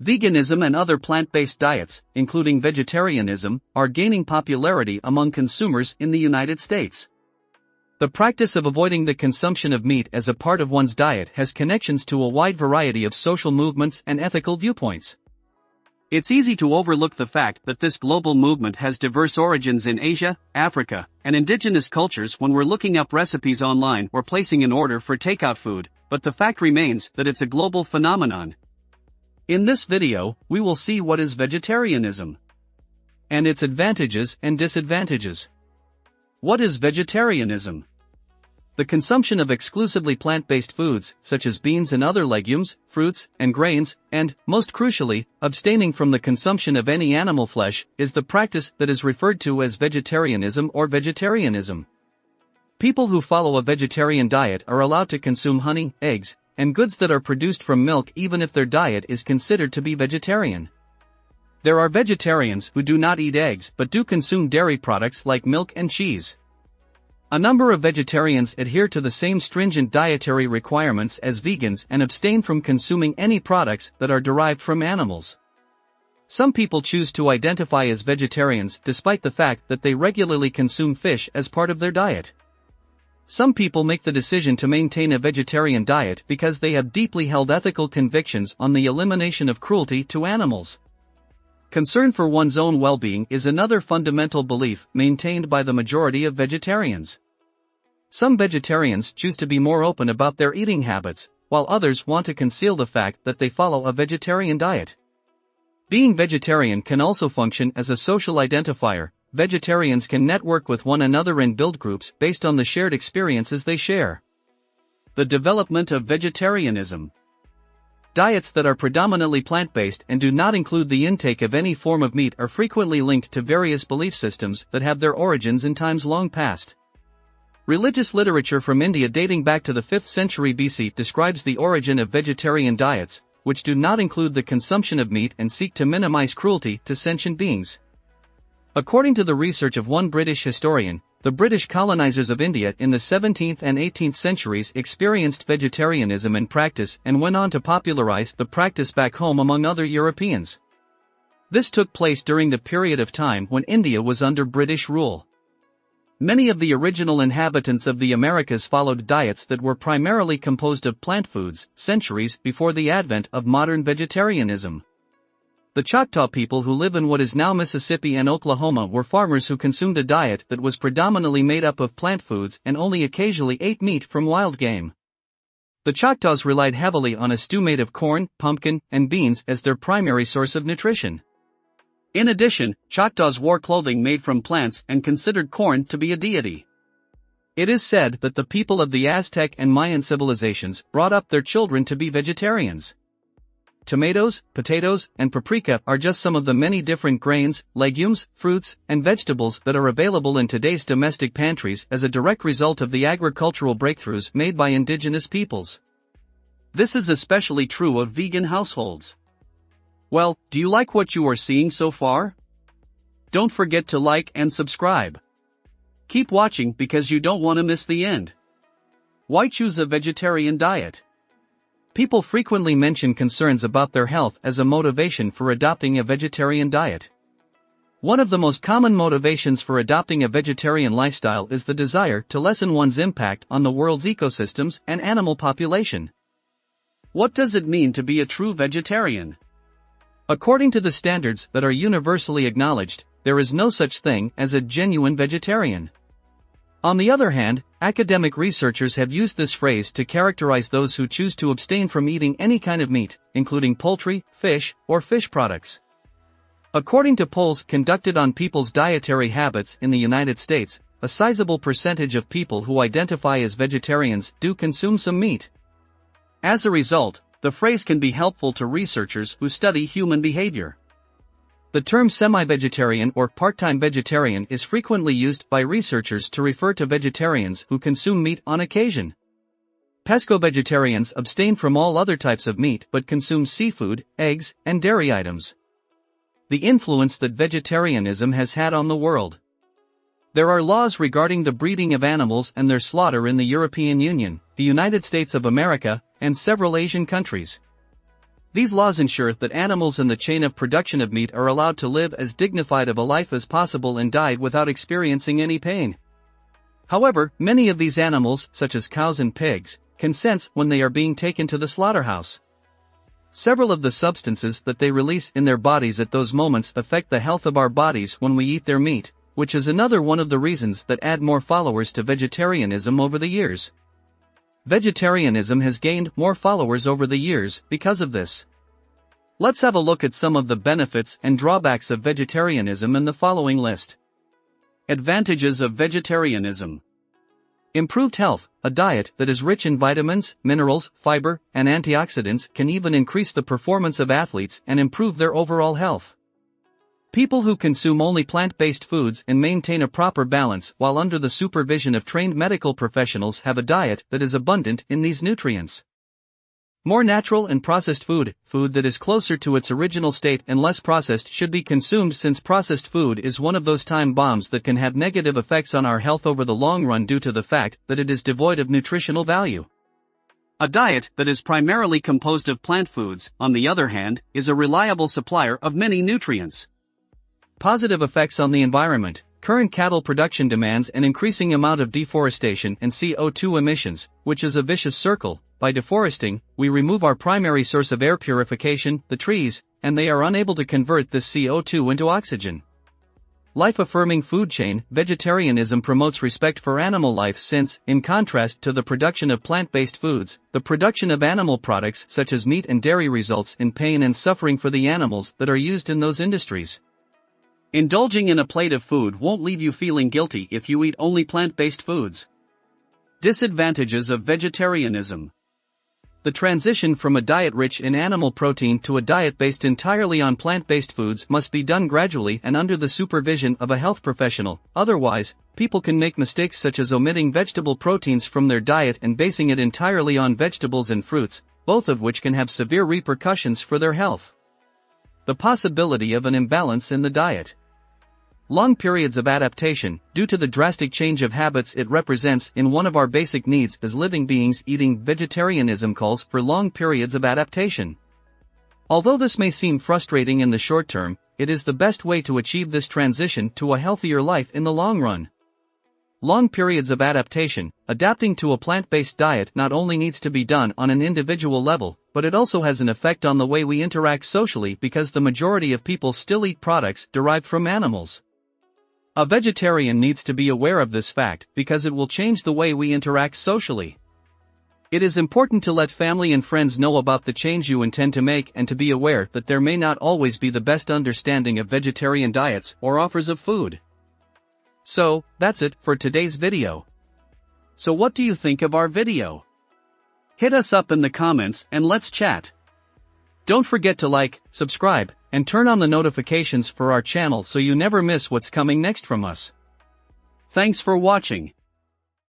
Veganism and other plant-based diets, including vegetarianism, are gaining popularity among consumers in the United States. The practice of avoiding the consumption of meat as a part of one's diet has connections to a wide variety of social movements and ethical viewpoints. It's easy to overlook the fact that this global movement has diverse origins in Asia, Africa, and indigenous cultures when we're looking up recipes online or placing an order for takeout food, but the fact remains that it's a global phenomenon. In this video, we will see what is vegetarianism and its advantages and disadvantages. What is vegetarianism? The consumption of exclusively plant-based foods, such as beans and other legumes, fruits, and grains, and, most crucially, abstaining from the consumption of any animal flesh, is the practice that is referred to as vegetarianism or vegetarianism. People who follow a vegetarian diet are allowed to consume honey, eggs, and goods that are produced from milk even if their diet is considered to be vegetarian. There are vegetarians who do not eat eggs but do consume dairy products like milk and cheese. A number of vegetarians adhere to the same stringent dietary requirements as vegans and abstain from consuming any products that are derived from animals. Some people choose to identify as vegetarians despite the fact that they regularly consume fish as part of their diet. Some people make the decision to maintain a vegetarian diet because they have deeply held ethical convictions on the elimination of cruelty to animals. Concern for one's own well-being is another fundamental belief maintained by the majority of vegetarians. Some vegetarians choose to be more open about their eating habits, while others want to conceal the fact that they follow a vegetarian diet. Being vegetarian can also function as a social identifier. Vegetarians can network with one another and build groups based on the shared experiences they share. The development of vegetarianism. Diets that are predominantly plant-based and do not include the intake of any form of meat are frequently linked to various belief systems that have their origins in times long past. Religious literature from India dating back to the 5th century BC describes the origin of vegetarian diets, which do not include the consumption of meat and seek to minimize cruelty to sentient beings. According to the research of one British historian, the British colonizers of India in the 17th and 18th centuries experienced vegetarianism in practice and went on to popularize the practice back home among other Europeans. This took place during the period of time when India was under British rule. Many of the original inhabitants of the Americas followed diets that were primarily composed of plant foods, centuries before the advent of modern vegetarianism. The Choctaw people who live in what is now Mississippi and Oklahoma were farmers who consumed a diet that was predominantly made up of plant foods and only occasionally ate meat from wild game. The Choctaws relied heavily on a stew made of corn, pumpkin, and beans as their primary source of nutrition. In addition, Choctaws wore clothing made from plants and considered corn to be a deity. It is said that the people of the Aztec and Mayan civilizations brought up their children to be vegetarians. Tomatoes, potatoes, and paprika are just some of the many different grains, legumes, fruits, and vegetables that are available in today's domestic pantries as a direct result of the agricultural breakthroughs made by indigenous peoples. This is especially true of vegan households. Well, do you like what you are seeing so far? Don't forget to like and subscribe. Keep watching because you don't want to miss the end. Why choose a vegetarian diet? People frequently mention concerns about their health as a motivation for adopting a vegetarian diet. One of the most common motivations for adopting a vegetarian lifestyle is the desire to lessen one's impact on the world's ecosystems and animal population. What does it mean to be a true vegetarian? According to the standards that are universally acknowledged, there is no such thing as a genuine vegetarian. On the other hand, academic researchers have used this phrase to characterize those who choose to abstain from eating any kind of meat, including poultry, fish, or fish products. According to polls conducted on people's dietary habits in the United States, a sizable percentage of people who identify as vegetarians do consume some meat. As a result, the phrase can be helpful to researchers who study human behavior. The term semi-vegetarian or part-time vegetarian is frequently used by researchers to refer to vegetarians who consume meat on occasion. Pesco-vegetarians abstain from all other types of meat but consume seafood, eggs, and dairy items. The influence that vegetarianism has had on the world. There are laws regarding the breeding of animals and their slaughter in the European Union, the United States of America, and several Asian countries. These laws ensure that animals in the chain of production of meat are allowed to live as dignified of a life as possible and died without experiencing any pain. However, many of these animals, such as cows and pigs, can sense when they are being taken to the slaughterhouse. Several of the substances that they release in their bodies at those moments affect the health of our bodies when we eat their meat, which is another one of the reasons that add more followers to vegetarianism over the years. Vegetarianism has gained more followers over the years because of this. Let's have a look at some of the benefits and drawbacks of vegetarianism in the following list. Advantages of vegetarianism. Improved health. A diet that is rich in vitamins, minerals, fiber, and antioxidants can even increase the performance of athletes and improve their overall health. People who consume only plant-based foods and maintain a proper balance while under the supervision of trained medical professionals have a diet that is abundant in these nutrients. More natural and processed food. Food that is closer to its original state and less processed should be consumed, since processed food is one of those time bombs that can have negative effects on our health over the long run due to the fact that it is devoid of nutritional value. A diet that is primarily composed of plant foods, on the other hand, is a reliable supplier of many nutrients. Positive effects on the environment. Current cattle production demands an increasing amount of deforestation and CO2 emissions, which is a vicious circle. By deforesting, we remove our primary source of air purification, the trees, and they are unable to convert this CO2 into oxygen. Life-affirming food chain. Vegetarianism promotes respect for animal life, since, in contrast to the production of plant-based foods, the production of animal products such as meat and dairy results in pain and suffering for the animals that are used in those industries. Indulging in a plate of food won't leave you feeling guilty if you eat only plant-based foods. Disadvantages of vegetarianism. The transition from a diet rich in animal protein to a diet based entirely on plant-based foods must be done gradually and under the supervision of a health professional. Otherwise, people can make mistakes such as omitting vegetable proteins from their diet and basing it entirely on vegetables and fruits, both of which can have severe repercussions for their health. The possibility of an imbalance in the diet. Long periods of adaptation. Due to the drastic change of habits it represents in one of our basic needs as living beings, eating vegetarianism calls for long periods of adaptation. Although this may seem frustrating in the short term, it is the best way to achieve this transition to a healthier life in the long run. Long periods of adaptation. Adapting to a plant-based diet not only needs to be done on an individual level, but it also has an effect on the way we interact socially, because the majority of people still eat products derived from animals. A vegetarian needs to be aware of this fact because it will change the way we interact socially. It is important to let family and friends know about the change you intend to make and to be aware that there may not always be the best understanding of vegetarian diets or offers of food. So, that's it for today's video. So what do you think of our video? Hit us up in the comments and let's chat. Don't forget to like, subscribe, and turn on the notifications for our channel so you never miss what's coming next from us. Thanks for watching.